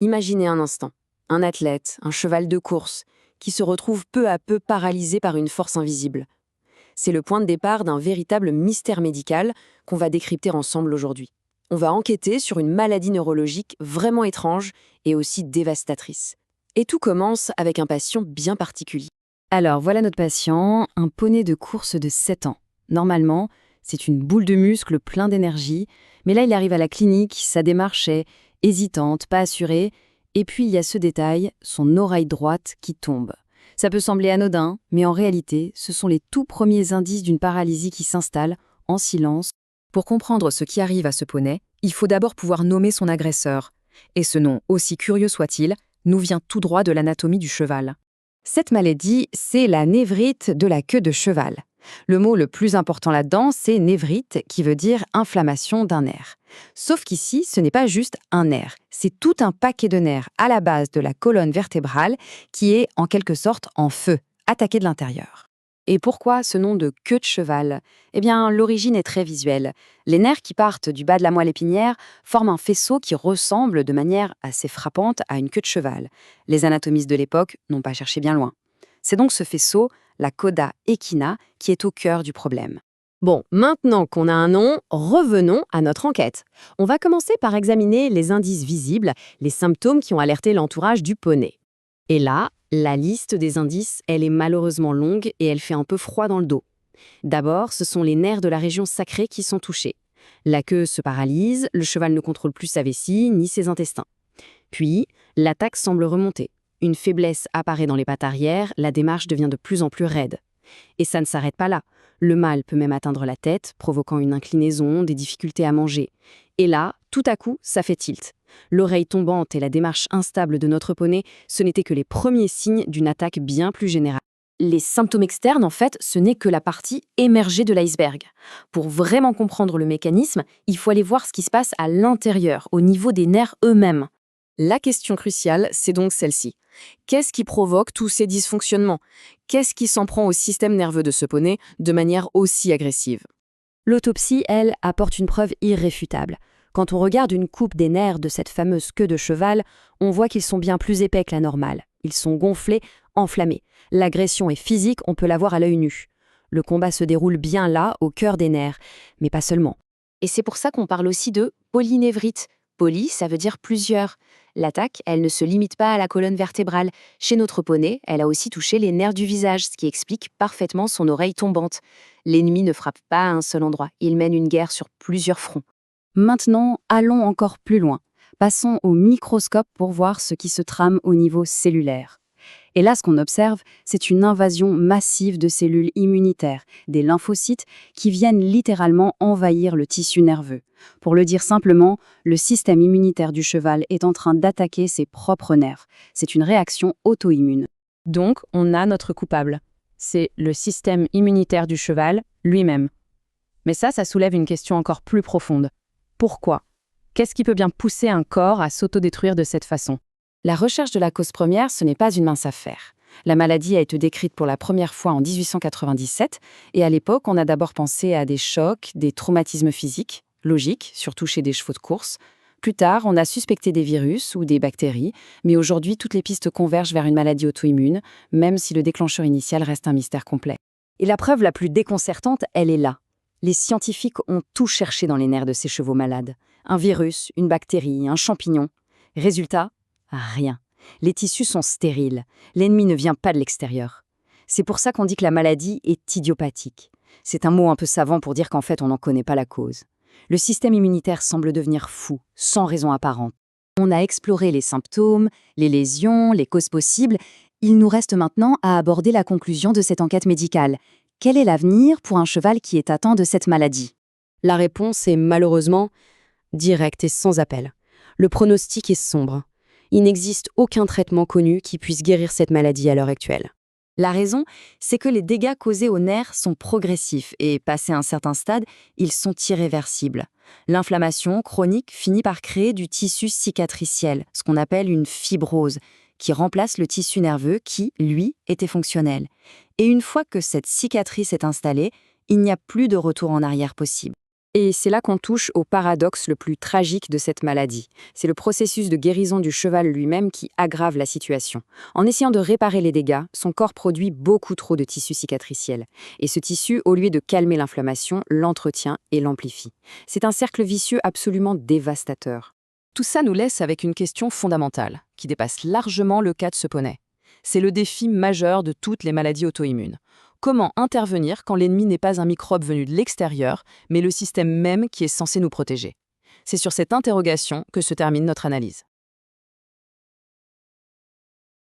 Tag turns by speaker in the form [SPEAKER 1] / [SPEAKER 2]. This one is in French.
[SPEAKER 1] Imaginez un instant, un athlète, un cheval de course, qui se retrouve peu à peu paralysé par une force invisible. C'est le point de départ d'un véritable mystère médical qu'on va décrypter ensemble aujourd'hui. On va enquêter sur une maladie neurologique vraiment étrange et aussi dévastatrice. Et tout commence avec un patient bien particulier.
[SPEAKER 2] Alors, voilà notre patient, un poney de course de 7 ans. Normalement, c'est une boule de muscle plein d'énergie, mais là, il arrive à la clinique, sa démarche est hésitante, pas assurée, et puis il y a ce détail, son oreille droite qui tombe. Ça peut sembler anodin, mais en réalité, ce sont les tout premiers indices d'une paralysie qui s'installe, en silence.
[SPEAKER 3] Pour comprendre ce qui arrive à ce poney, il faut d'abord pouvoir nommer son agresseur. Et ce nom, aussi curieux soit-il, nous vient tout droit de l'anatomie du cheval.
[SPEAKER 2] Cette maladie, c'est la névrite de la queue de cheval. Le mot le plus important là-dedans, c'est névrite, qui veut dire inflammation d'un nerf. Sauf qu'ici, ce n'est pas juste un nerf, c'est tout un paquet de nerfs à la base de la colonne vertébrale qui est en quelque sorte en feu, attaqué de l'intérieur. Et pourquoi ce nom de queue de cheval? Eh bien, l'origine est très visuelle. Les nerfs qui partent du bas de la moelle épinière forment un faisceau qui ressemble de manière assez frappante à une queue de cheval. Les anatomistes de l'époque n'ont pas cherché bien loin. C'est donc ce faisceau, la coda equina, qui est au cœur du problème.
[SPEAKER 1] Bon, maintenant qu'on a un nom, revenons à notre enquête. On va commencer par examiner les indices visibles, les symptômes qui ont alerté l'entourage du poney. Et là, la liste des indices, elle est malheureusement longue et elle fait un peu froid dans le dos. D'abord, ce sont les nerfs de la région sacrée qui sont touchés. La queue se paralyse, le cheval ne contrôle plus sa vessie ni ses intestins. Puis, l'attaque semble remonter. Une faiblesse apparaît dans les pattes arrière, la démarche devient de plus en plus raide. Et ça ne s'arrête pas là. Le mal peut même atteindre la tête, provoquant une inclinaison, des difficultés à manger. Et là, tout à coup, ça fait tilt. L'oreille tombante et la démarche instable de notre poney, ce n'étaient que les premiers signes d'une attaque bien plus générale. Les symptômes externes, en fait, ce n'est que la partie émergée de l'iceberg. Pour vraiment comprendre le mécanisme, il faut aller voir ce qui se passe à l'intérieur, au niveau des nerfs eux-mêmes. La question cruciale, c'est donc celle-ci. Qu'est-ce qui provoque tous ces dysfonctionnements? Qu'est-ce qui s'en prend au système nerveux de ce poney de manière aussi agressive?
[SPEAKER 2] L'autopsie, elle, apporte une preuve irréfutable. Quand on regarde une coupe des nerfs de cette fameuse queue de cheval, on voit qu'ils sont bien plus épais que la normale. Ils sont gonflés, enflammés. L'agression est physique, on peut la voir à l'œil nu. Le combat se déroule bien là, au cœur des nerfs, mais pas seulement.
[SPEAKER 1] Et c'est pour ça qu'on parle aussi de polynévrite. Poly, ça veut dire plusieurs. L'attaque, elle ne se limite pas à la colonne vertébrale. Chez notre poney, elle a aussi touché les nerfs du visage, ce qui explique parfaitement son oreille tombante. L'ennemi ne frappe pas à un seul endroit, il mène une guerre sur plusieurs fronts.
[SPEAKER 2] Maintenant, allons encore plus loin. Passons au microscope pour voir ce qui se trame au niveau cellulaire. Et là, ce qu'on observe, c'est une invasion massive de cellules immunitaires, des lymphocytes, qui viennent littéralement envahir le tissu nerveux. Pour le dire simplement, le système immunitaire du cheval est en train d'attaquer ses propres nerfs. C'est une réaction auto-immune.
[SPEAKER 3] Donc, on a notre coupable. C'est le système immunitaire du cheval lui-même. Mais ça soulève une question encore plus profonde. Pourquoi? Qu'est-ce qui peut bien pousser un corps à s'autodétruire de cette façon?
[SPEAKER 1] La recherche de la cause première, ce n'est pas une mince affaire. La maladie a été décrite pour la première fois en 1897, et à l'époque, on a d'abord pensé à des chocs, des traumatismes physiques, logiques, surtout chez des chevaux de course. Plus tard, on a suspecté des virus ou des bactéries, mais aujourd'hui, toutes les pistes convergent vers une maladie auto-immune, même si le déclencheur initial reste un mystère complet.
[SPEAKER 2] Et la preuve la plus déconcertante, elle est là. Les scientifiques ont tout cherché dans les nerfs de ces chevaux malades. Un virus, une bactérie, un champignon. Résultat, rien. Les tissus sont stériles. L'ennemi ne vient pas de l'extérieur. C'est pour ça qu'on dit que la maladie est idiopathique. C'est un mot un peu savant pour dire qu'en fait, on n'en connaît pas la cause. Le système immunitaire semble devenir fou, sans raison apparente. On a exploré les symptômes, les lésions, les causes possibles. Il nous reste maintenant à aborder la conclusion de cette enquête médicale. Quel est l'avenir pour un cheval qui est atteint de cette maladie?
[SPEAKER 1] La réponse est malheureusement directe et sans appel. Le pronostic est sombre. Il n'existe aucun traitement connu qui puisse guérir cette maladie à l'heure actuelle.
[SPEAKER 2] La raison, c'est que les dégâts causés aux nerfs sont progressifs et, passé un certain stade, ils sont irréversibles. L'inflammation chronique finit par créer du tissu cicatriciel, ce qu'on appelle une fibrose, qui remplace le tissu nerveux qui, lui, était fonctionnel. Et une fois que cette cicatrice est installée, il n'y a plus de retour en arrière possible. Et c'est là qu'on touche au paradoxe le plus tragique de cette maladie. C'est le processus de guérison du cheval lui-même qui aggrave la situation. En essayant de réparer les dégâts, son corps produit beaucoup trop de tissu cicatriciel. Et ce tissu, au lieu de calmer l'inflammation, l'entretient et l'amplifie. C'est un cercle vicieux absolument dévastateur.
[SPEAKER 3] Tout ça nous laisse avec une question fondamentale, qui dépasse largement le cas de ce poney. C'est le défi majeur de toutes les maladies auto-immunes. Comment intervenir quand l'ennemi n'est pas un microbe venu de l'extérieur, mais le système même qui est censé nous protéger? C'est sur cette interrogation que se termine notre analyse.